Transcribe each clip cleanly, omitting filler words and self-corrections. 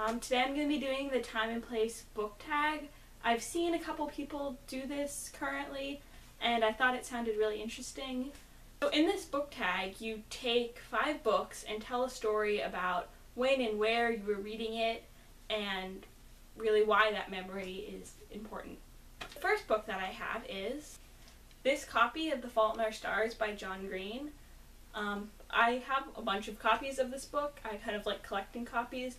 Today I'm going to be doing the time and place book tag. I've seen a couple people do this currently, and I thought it sounded really interesting. So in this book tag, you take 5 books and tell a story about when and where you were reading it, and really why that memory is important. The first book that I have is this copy of The Fault in Our Stars by John Green. I have a bunch of copies of this book. I kind of like collecting copies,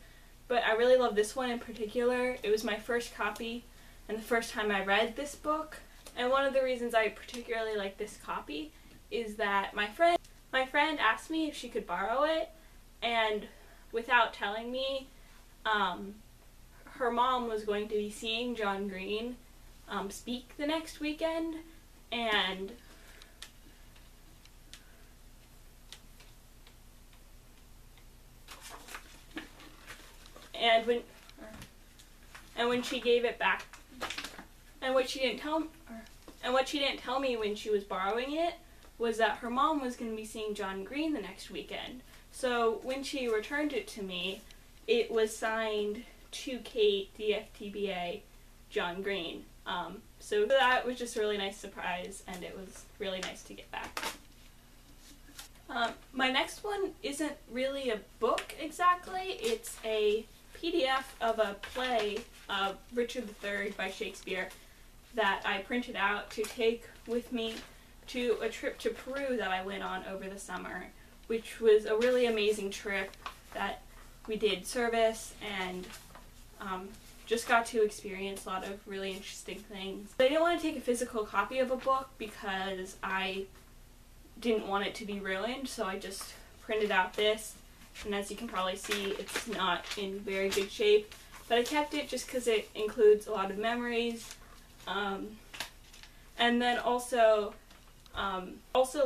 but I really love this one in particular. It was my first copy and the first time I read this book, and one of the reasons I particularly like this copy is that my friend asked me if she could borrow it, and without telling me, her mom was going to be seeing John Green speak the next weekend, and when she gave it back, and what she didn't tell me when she was borrowing it was that her mom was going to be seeing John Green the next weekend. So when she returned it to me, it was signed to Kate, DFTBA, John Green. So that was just a really nice surprise, and it was really nice to get back. My next one isn't really a book exactly. It's a PDF of a play of Richard III by Shakespeare that I printed out to take with me to a trip to Peru that I went on over the summer, which was a really amazing trip that we did service and just got to experience a lot of really interesting things. I didn't want to take a physical copy of a book because I didn't want it to be ruined, so I just printed out this, and as you can probably see, it's not in very good shape, but I kept it just because it includes a lot of memories. And then also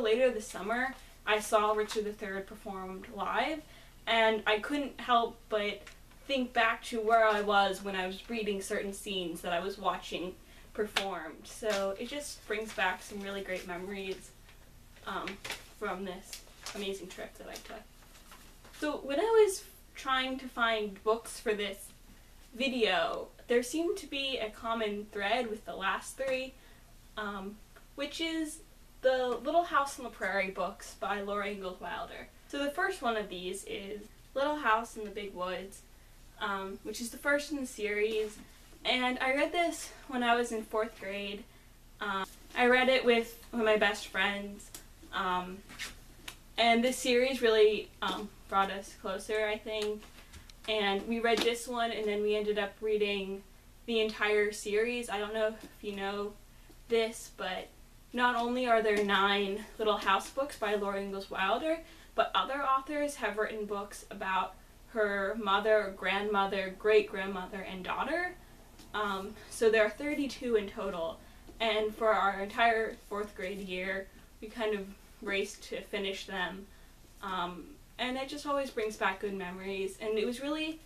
later this summer, I saw Richard III performed live, and I couldn't help but think back to where I was when I was reading certain scenes that I was watching performed. So it just brings back some really great memories from this amazing trip that I took. So when I was trying to find books for this video, there seemed to be a common thread with the last 3, which is the Little House on the Prairie books by Laura Ingalls Wilder. So the first one of these is Little House in the Big Woods, which is the first in the series, and I read this when I was in 4th grade. I read it with one of my best friends, and this series really brought us closer, I think, and we read this one and then we ended up reading the entire series. I don't know if you know this, but not only are there 9 Little House books by Laura Ingalls Wilder, but other authors have written books about her mother, grandmother, great-grandmother, and daughter. So there are 32 in total, and for our entire 4th grade year, we kind of raced to finish them. And it just always brings back good memories, and it was really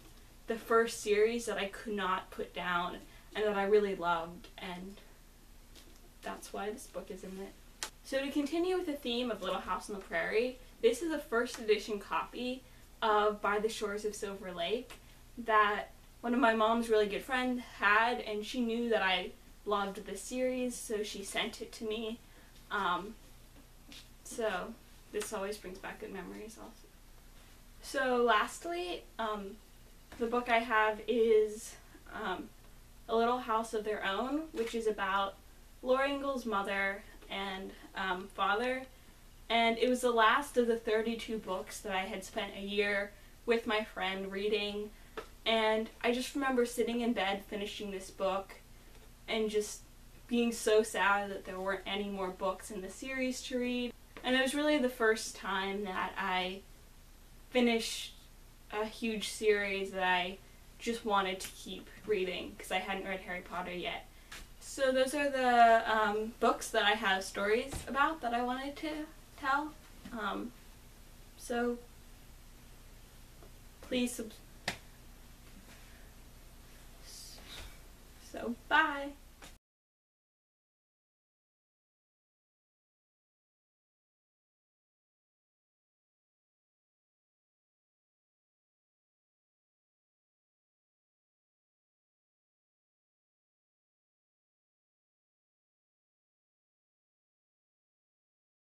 the first series that I could not put down and that I really loved, and that's why this book is in it. So to continue with the theme of Little House on the Prairie, this is a 1st edition copy of By the Shores of Silver Lake that one of my mom's really good friends had, and she knew that I loved this series, so she sent it to me. So this always brings back good memories also. So lastly, the book I have is A Little House of Their Own, which is about Laura Ingalls' mother and father, and it was the last of the 32 books that I had spent a year with my friend reading, and I just remember sitting in bed finishing this book and just being so sad that there weren't any more books in the series to read. And it was really the first time that I finished a huge series that I just wanted to keep reading because I hadn't read Harry Potter yet. So those are the books that I have stories about that I wanted to tell. So please bye!